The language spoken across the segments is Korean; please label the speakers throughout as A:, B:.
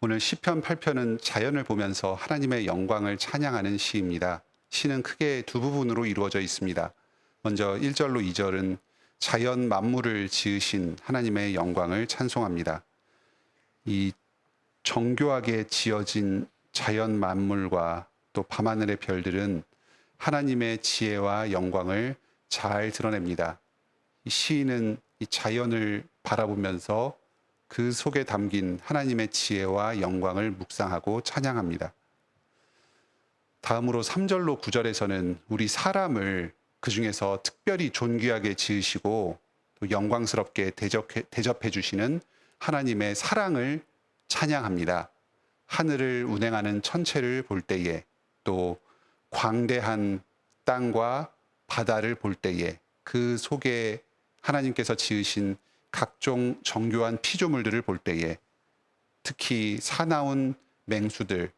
A: 오늘 시편 8편은 자연을 보면서 하나님의 영광을 찬양하는 시입니다. 시는 크게 두 부분으로 이루어져 있습니다. 먼저 1절로 2절은 자연 만물을 지으신 하나님의 영광을 찬송합니다. 이 정교하게 지어진 자연 만물과 또 밤하늘의 별들은 하나님의 지혜와 영광을 잘 드러냅니다. 이 시인은 이 자연을 바라보면서 그 속에 담긴 하나님의 지혜와 영광을 묵상하고 찬양합니다. 다음으로 3절로 9절에서는 우리 사람을 그 중에서 특별히 존귀하게 지으시고 또 영광스럽게 대접해 주시는 하나님의 사랑을 찬양합니다. 하늘을 운행하는 천체를 볼 때에 또 광대한 땅과 바다를 볼 때에 그 속에 하나님께서 지으신 각종 정교한 피조물들을 볼 때에 특히 사나운 맹수들,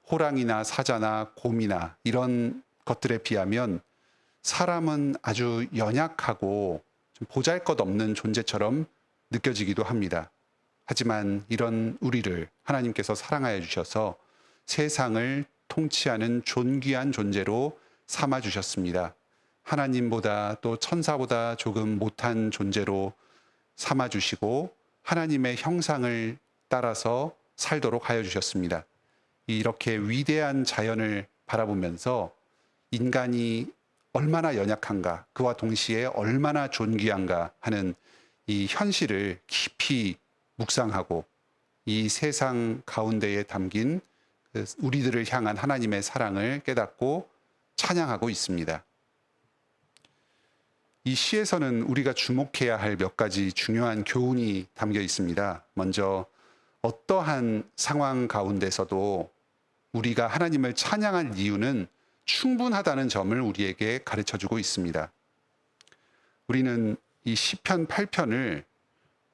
A: 호랑이나 사자나 곰이나 이런 것들에 비하면 사람은 아주 연약하고 좀 보잘것없는 존재처럼 느껴지기도 합니다. 하지만 이런 우리를 하나님께서 사랑하여 주셔서 세상을 통치하는 존귀한 존재로 삼아 주셨습니다. 하나님보다 또 천사보다 조금 못한 존재로 삼아 주시고 하나님의 형상을 따라서 살도록 하여 주셨습니다. 이렇게 위대한 자연을 바라보면서 인간이 얼마나 연약한가, 그와 동시에 얼마나 존귀한가 하는 이 현실을 깊이 묵상하고 이 세상 가운데에 담긴 우리들을 향한 하나님의 사랑을 깨닫고 찬양하고 있습니다. 이 시에서는 우리가 주목해야 할 몇 가지 중요한 교훈이 담겨 있습니다. 먼저 어떠한 상황 가운데서도 우리가 하나님을 찬양할 이유는 충분하다는 점을 우리에게 가르쳐 주고 있습니다. 우리는 이 시편 8편을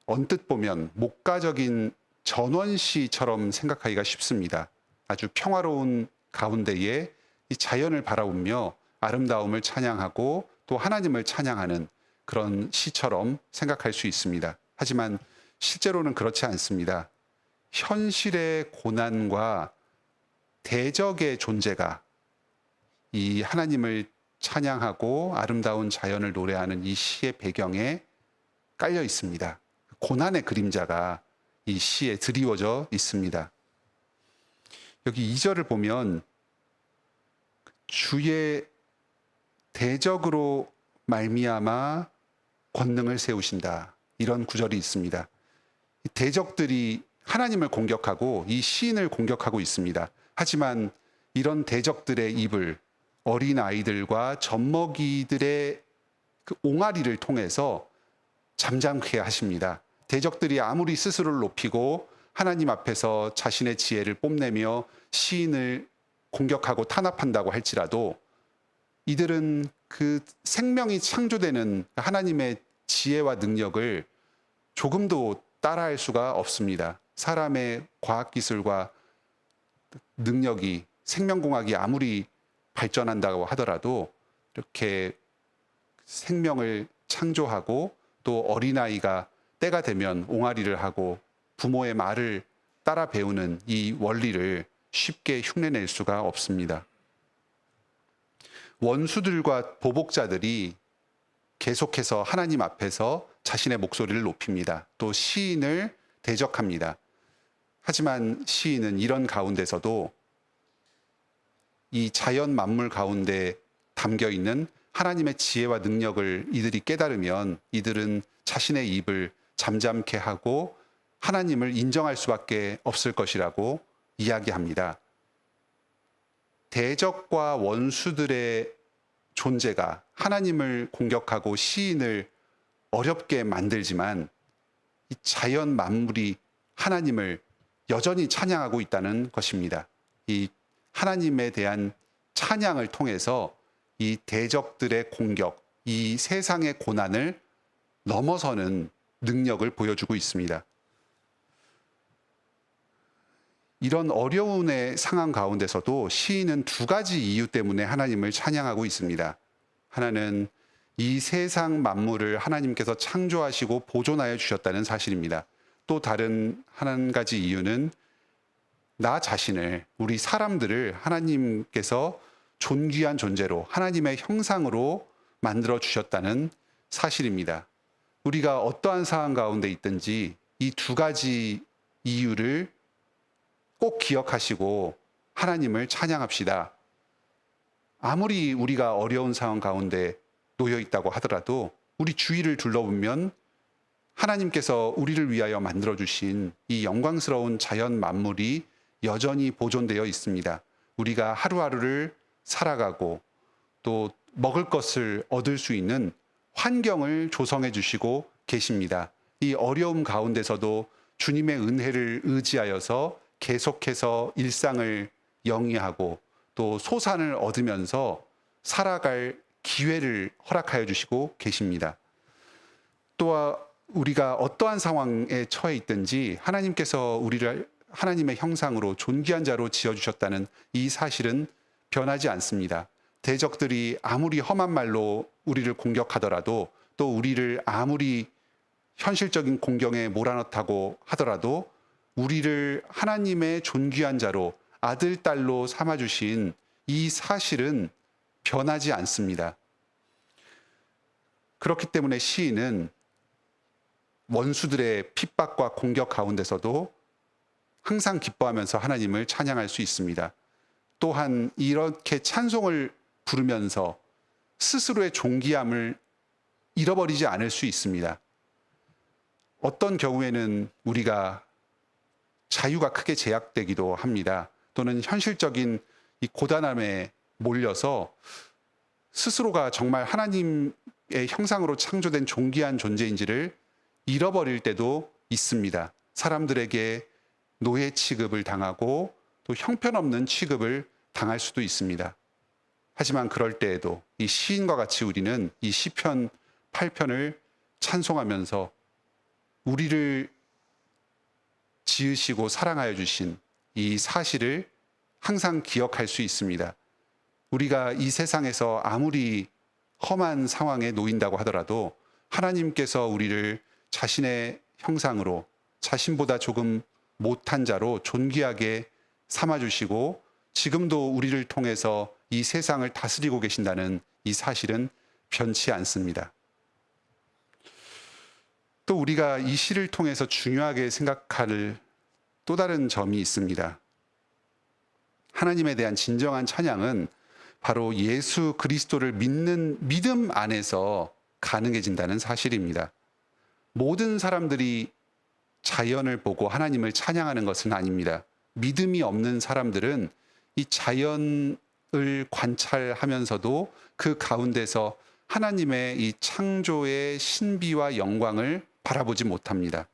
A: 언뜻 보면 목가적인 전원시처럼 생각하기가 쉽습니다. 아주 평화로운 가운데에 이 자연을 바라보며 아름다움을 찬양하고 또 하나님을 찬양하는 그런 시처럼 생각할 수 있습니다. 하지만 실제로는 그렇지 않습니다. 현실의 고난과 대적의 존재가 이 하나님을 찬양하고 아름다운 자연을 노래하는 이 시의 배경에 깔려 있습니다. 고난의 그림자가 이 시에 드리워져 있습니다. 여기 2절을 보면 주의 대적으로 말미암아 권능을 세우신다. 이런 구절이 있습니다. 대적들이 하나님을 공격하고 이 시인을 공격하고 있습니다. 하지만 이런 대적들의 입을 어린 아이들과 젖먹이들의 그 옹알이를 통해서 잠잠케 하십니다. 대적들이 아무리 스스로를 높이고 하나님 앞에서 자신의 지혜를 뽐내며 시인을 공격하고 탄압한다고 할지라도 이들은 그 생명이 창조되는 하나님의 지혜와 능력을 조금도 따라할 수가 없습니다. 사람의 과학기술과 능력이, 생명공학이 아무리 발전한다고 하더라도 이렇게 생명을 창조하고 또 어린아이가 때가 되면 옹알이를 하고 부모의 말을 따라 배우는 이 원리를 쉽게 흉내낼 수가 없습니다. 원수들과 보복자들이 계속해서 하나님 앞에서 자신의 목소리를 높입니다. 또 시인을 대적합니다. 하지만 시인은 이런 가운데서도 이 자연 만물 가운데 담겨 있는 하나님의 지혜와 능력을 이들이 깨달으면 이들은 자신의 입을 잠잠케 하고 하나님을 인정할 수밖에 없을 것이라고 이야기합니다. 대적과 원수들의 존재가 하나님을 공격하고 시인을 어렵게 만들지만 이 자연 만물이 하나님을 여전히 찬양하고 있다는 것입니다. 이 하나님에 대한 찬양을 통해서 이 대적들의 공격, 이 세상의 고난을 넘어서는 능력을 보여주고 있습니다. 이런 어려움의 상황 가운데서도 시인은 두 가지 이유 때문에 하나님을 찬양하고 있습니다. 하나는 이 세상 만물을 하나님께서 창조하시고 보존하여 주셨다는 사실입니다. 또 다른 한 가지 이유는 나 자신을, 우리 사람들을 하나님께서 존귀한 존재로 하나님의 형상으로 만들어 주셨다는 사실입니다. 우리가 어떠한 상황 가운데 있든지 이 두 가지 이유를 꼭 기억하시고 하나님을 찬양합시다. 아무리 우리가 어려운 상황 가운데 놓여 있다고 하더라도 우리 주위를 둘러보면 하나님께서 우리를 위하여 만들어 주신 이 영광스러운 자연 만물이 여전히 보존되어 있습니다. 우리가 하루하루를 살아가고 또 먹을 것을 얻을 수 있는 환경을 조성해 주시고 계십니다. 이 어려움 가운데서도 주님의 은혜를 의지하여서 계속해서 일상을 영위하고 또 소산을 얻으면서 살아갈 기회를 허락하여 주시고 계십니다. 또 우리가 어떠한 상황에 처해 있든지 하나님께서 우리를 하나님의 형상으로 존귀한 자로 지어주셨다는 이 사실은 변하지 않습니다. 대적들이 아무리 험한 말로 우리를 공격하더라도 또 우리를 아무리 현실적인 공경에 몰아넣다고 하더라도 우리를 하나님의 존귀한 자로 아들, 딸로 삼아주신 이 사실은 변하지 않습니다. 그렇기 때문에 시인은 원수들의 핍박과 공격 가운데서도 항상 기뻐하면서 하나님을 찬양할 수 있습니다. 또한 이렇게 찬송을 부르면서 스스로의 존귀함을 잃어버리지 않을 수 있습니다. 어떤 경우에는 우리가 자유가 크게 제약되기도 합니다. 또는 현실적인 이 고단함에 몰려서 스스로가 정말 하나님의 형상으로 창조된 존귀한 존재인지를 잃어버릴 때도 있습니다. 사람들에게 노예 취급을 당하고 또 형편없는 취급을 당할 수도 있습니다. 하지만 그럴 때에도 이 시인과 같이 우리는 이 시편 8편을 찬송하면서 우리를 지으시고 사랑하여 주신 이 사실을 항상 기억할 수 있습니다. 우리가 이 세상에서 아무리 험한 상황에 놓인다고 하더라도 하나님께서 우리를 자신의 형상으로 자신보다 조금 못한 자로 존귀하게 삼아주시고 지금도 우리를 통해서 이 세상을 다스리고 계신다는 이 사실은 변치 않습니다. 또 우리가 이 시를 통해서 중요하게 생각할 또 다른 점이 있습니다. 하나님에 대한 진정한 찬양은 바로 예수 그리스도를 믿는 믿음 안에서 가능해진다는 사실입니다. 모든 사람들이 자연을 보고 하나님을 찬양하는 것은 아닙니다. 믿음이 없는 사람들은 이 자연을 관찰하면서도 그 가운데서 하나님의 이 창조의 신비와 영광을 바라보지 못합니다.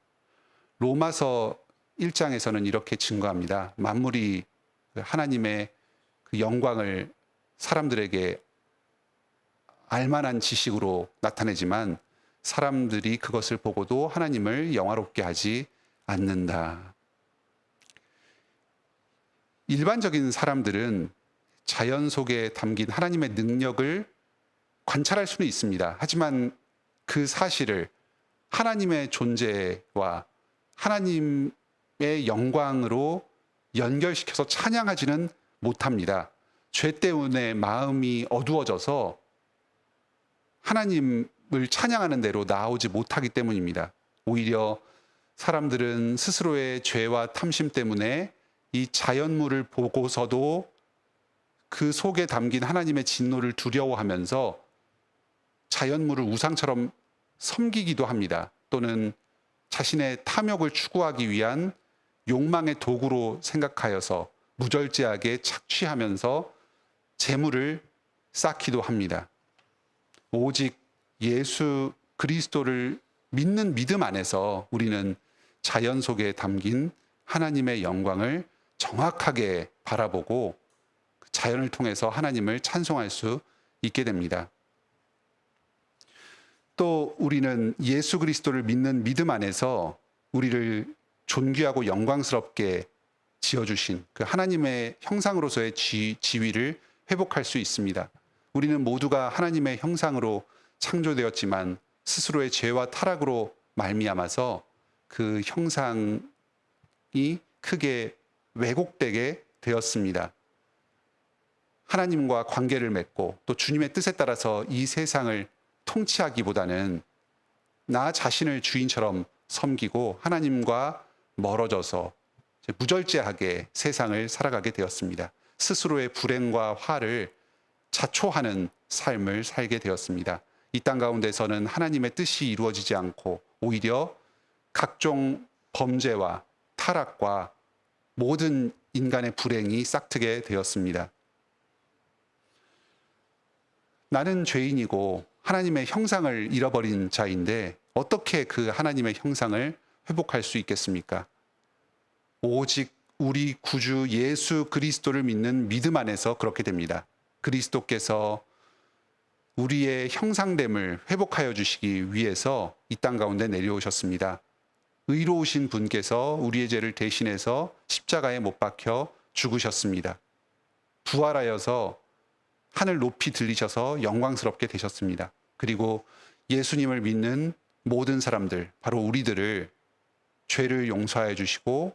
A: 로마서 1장에서는 이렇게 증거합니다. 만물이 하나님의 그 영광을 사람들에게 알만한 지식으로 나타내지만 사람들이 그것을 보고도 하나님을 영화롭게 하지 않는다. 일반적인 사람들은 자연 속에 담긴 하나님의 능력을 관찰할 수는 있습니다. 하지만 그 사실을 하나님의 존재와 하나님의 영광으로 연결시켜서 찬양하지는 못합니다. 죄 때문에 마음이 어두워져서 하나님을 찬양하는 대로 나아오지 못하기 때문입니다. 오히려 사람들은 스스로의 죄와 탐심 때문에 이 자연물을 보고서도 그 속에 담긴 하나님의 진노를 두려워하면서 자연물을 우상처럼 섬기기도 합니다. 또는 자신의 탐욕을 추구하기 위한 욕망의 도구로 생각하여서 무절제하게 착취하면서 재물을 쌓기도 합니다. 오직 예수 그리스도를 믿는 믿음 안에서 우리는 자연 속에 담긴 하나님의 영광을 정확하게 바라보고 자연을 통해서 하나님을 찬송할 수 있게 됩니다. 또 우리는 예수 그리스도를 믿는 믿음 안에서 우리를 존귀하고 영광스럽게 지어주신 그 하나님의 형상으로서의 지위를 회복할 수 있습니다. 우리는 모두가 하나님의 형상으로 창조되었지만 스스로의 죄와 타락으로 말미암아서 그 형상이 크게 왜곡되게 되었습니다. 하나님과 관계를 맺고 또 주님의 뜻에 따라서 이 세상을 통치하기보다는 나 자신을 주인처럼 섬기고 하나님과 멀어져서 무절제하게 세상을 살아가게 되었습니다. 스스로의 불행과 화를 자초하는 삶을 살게 되었습니다. 이 땅 가운데서는 하나님의 뜻이 이루어지지 않고 오히려 각종 범죄와 타락과 모든 인간의 불행이 싹트게 되었습니다. 나는 죄인이고 하나님의 형상을 잃어버린 자인데 어떻게 그 하나님의 형상을 회복할 수 있겠습니까? 오직 우리 구주 예수 그리스도를 믿는 믿음 안에서 그렇게 됩니다. 그리스도께서 우리의 형상됨을 회복하여 주시기 위해서 이 땅 가운데 내려오셨습니다. 의로우신 분께서 우리의 죄를 대신해서 십자가에 못 박혀 죽으셨습니다. 부활하여서 하늘 높이 들리셔서 영광스럽게 되셨습니다. 그리고 예수님을 믿는 모든 사람들, 바로 우리들을 죄를 용서하여 주시고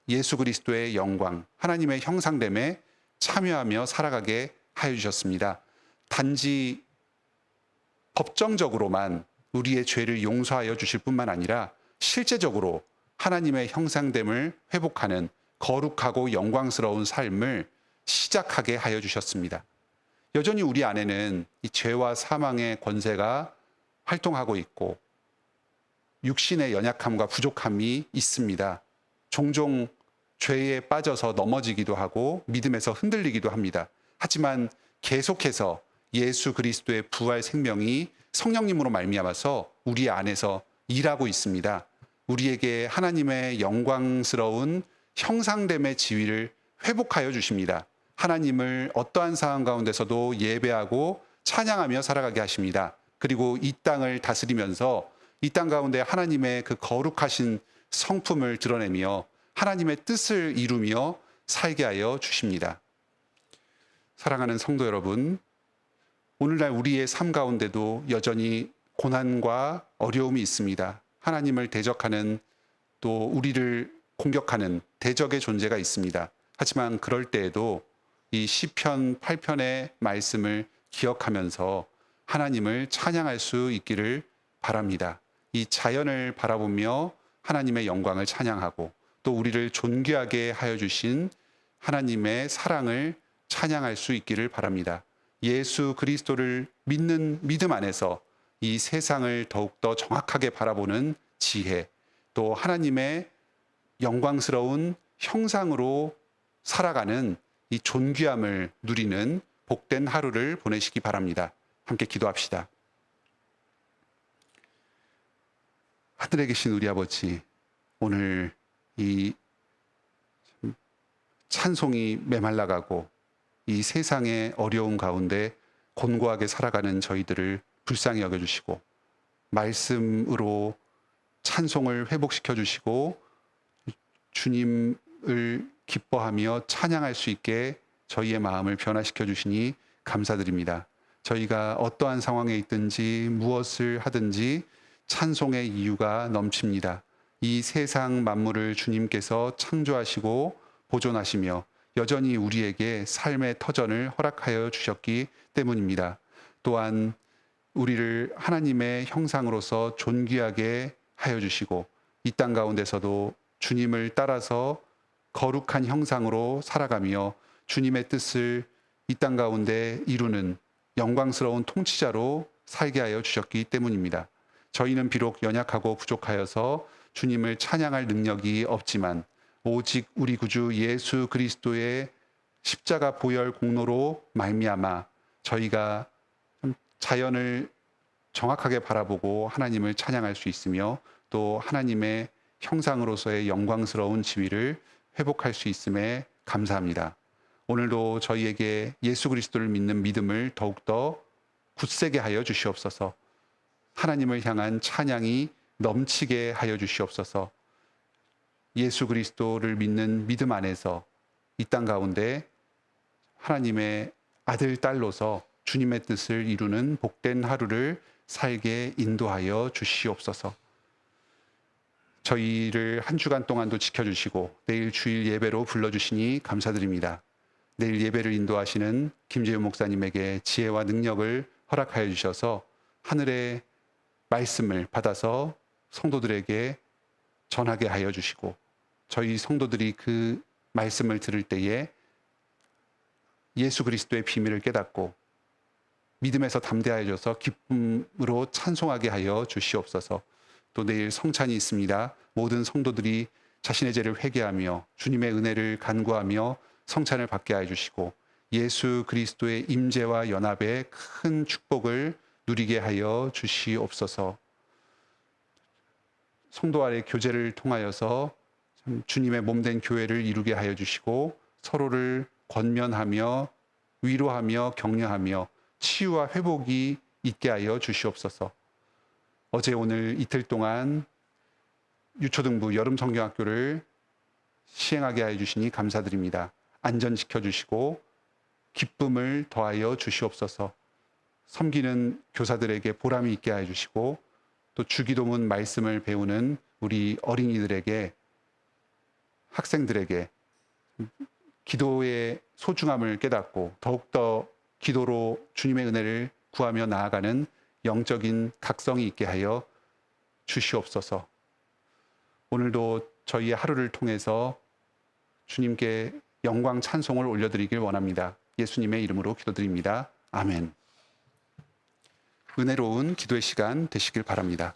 A: 예수 그리스도의 영광, 하나님의 형상됨에 참여하며 살아가게 하여 주셨습니다. 단지 법정적으로만 우리의 죄를 용서하여 주실 뿐만 아니라 실제적으로 하나님의 형상됨을 회복하는 거룩하고 영광스러운 삶을 시작하게 하여 주셨습니다. 여전히 우리 안에는 이 죄와 사망의 권세가 활동하고 있고 육신의 연약함과 부족함이 있습니다. 종종 죄에 빠져서 넘어지기도 하고 믿음에서 흔들리기도 합니다. 하지만 계속해서 예수 그리스도의 부활 생명이 성령님으로 말미암아서 우리 안에서 일하고 있습니다. 우리에게 하나님의 영광스러운 형상됨의 지위를 회복하여 주십니다. 하나님을 어떠한 상황 가운데서도 예배하고 찬양하며 살아가게 하십니다. 그리고 이 땅을 다스리면서 이 땅 가운데 하나님의 그 거룩하신 성품을 드러내며 하나님의 뜻을 이루며 살게 하여 주십니다. 사랑하는 성도 여러분, 오늘날 우리의 삶 가운데도 여전히 고난과 어려움이 있습니다. 하나님을 대적하는 또 우리를 공격하는 대적의 존재가 있습니다. 하지만 그럴 때에도 이 시편 8편의 말씀을 기억하면서 하나님을 찬양할 수 있기를 바랍니다. 이 자연을 바라보며 하나님의 영광을 찬양하고 또 우리를 존귀하게 하여 주신 하나님의 사랑을 찬양할 수 있기를 바랍니다. 예수 그리스도를 믿는 믿음 안에서 이 세상을 더욱더 정확하게 바라보는 지혜, 또 하나님의 영광스러운 형상으로 살아가는 이 존귀함을 누리는 복된 하루를 보내시기 바랍니다. 함께 기도합시다. 하늘에 계신 우리 아버지, 오늘 이 찬송이 메말라가고 이 세상의 어려운 가운데 곤고하게 살아가는 저희들을 불쌍히 여겨주시고 말씀으로 찬송을 회복시켜 주시고 주님을 기뻐하며 찬양할 수 있게 저희의 마음을 변화시켜 주시니 감사드립니다. 저희가 어떠한 상황에 있든지 무엇을 하든지 찬송의 이유가 넘칩니다. 이 세상 만물을 주님께서 창조하시고 보존하시며 여전히 우리에게 삶의 터전을 허락하여 주셨기 때문입니다. 또한 우리를 하나님의 형상으로서 존귀하게 하여 주시고 이 땅 가운데서도 주님을 따라서 거룩한 형상으로 살아가며 주님의 뜻을 이 땅 가운데 이루는 영광스러운 통치자로 살게 하여 주셨기 때문입니다. 저희는 비록 연약하고 부족하여서 주님을 찬양할 능력이 없지만 오직 우리 구주 예수 그리스도의 십자가 보혈 공로로 말미암아 저희가 자연을 정확하게 바라보고 하나님을 찬양할 수 있으며 또 하나님의 형상으로서의 영광스러운 지위를 회복할 수 있음에 감사합니다. 오늘도 저희에게 예수 그리스도를 믿는 믿음을 더욱더 굳세게 하여 주시옵소서. 하나님을 향한 찬양이 넘치게 하여 주시옵소서. 예수 그리스도를 믿는 믿음 안에서 이 땅 가운데 하나님의 아들, 딸로서 주님의 뜻을 이루는 복된 하루를 살게 인도하여 주시옵소서. 저희를 한 주간 동안도 지켜주시고 내일 주일 예배로 불러주시니 감사드립니다. 내일 예배를 인도하시는 김재윤 목사님에게 지혜와 능력을 허락하여 주셔서 하늘의 말씀을 받아서 성도들에게 전하게 하여 주시고 저희 성도들이 그 말씀을 들을 때에 예수 그리스도의 비밀을 깨닫고 믿음에서 담대하여져서 기쁨으로 찬송하게 하여 주시옵소서. 또 내일 성찬이 있습니다. 모든 성도들이 자신의 죄를 회개하며 주님의 은혜를 간구하며 성찬을 받게 하여 주시고 예수 그리스도의 임재와 연합의 큰 축복을 누리게 하여 주시옵소서. 성도 안의 교제를 통하여서 주님의 몸된 교회를 이루게 하여 주시고 서로를 권면하며 위로하며 격려하며 치유와 회복이 있게 하여 주시옵소서. 어제 오늘 이틀 동안 유초등부 여름 성경학교를 시행하게 하여 주시니 감사드립니다. 안전 지켜주시고 기쁨을 더하여 주시옵소서. 섬기는 교사들에게 보람이 있게 하여 주시고 또 주기도문 말씀을 배우는 우리 어린이들에게 학생들에게 기도의 소중함을 깨닫고 더욱더 기도로 주님의 은혜를 구하며 나아가는 영적인 각성이 있게 하여 주시옵소서. 오늘도 저희의 하루를 통해서 주님께 영광 찬송을 올려드리길 원합니다. 예수님의 이름으로 기도드립니다. 아멘. 은혜로운 기도의 시간 되시길 바랍니다.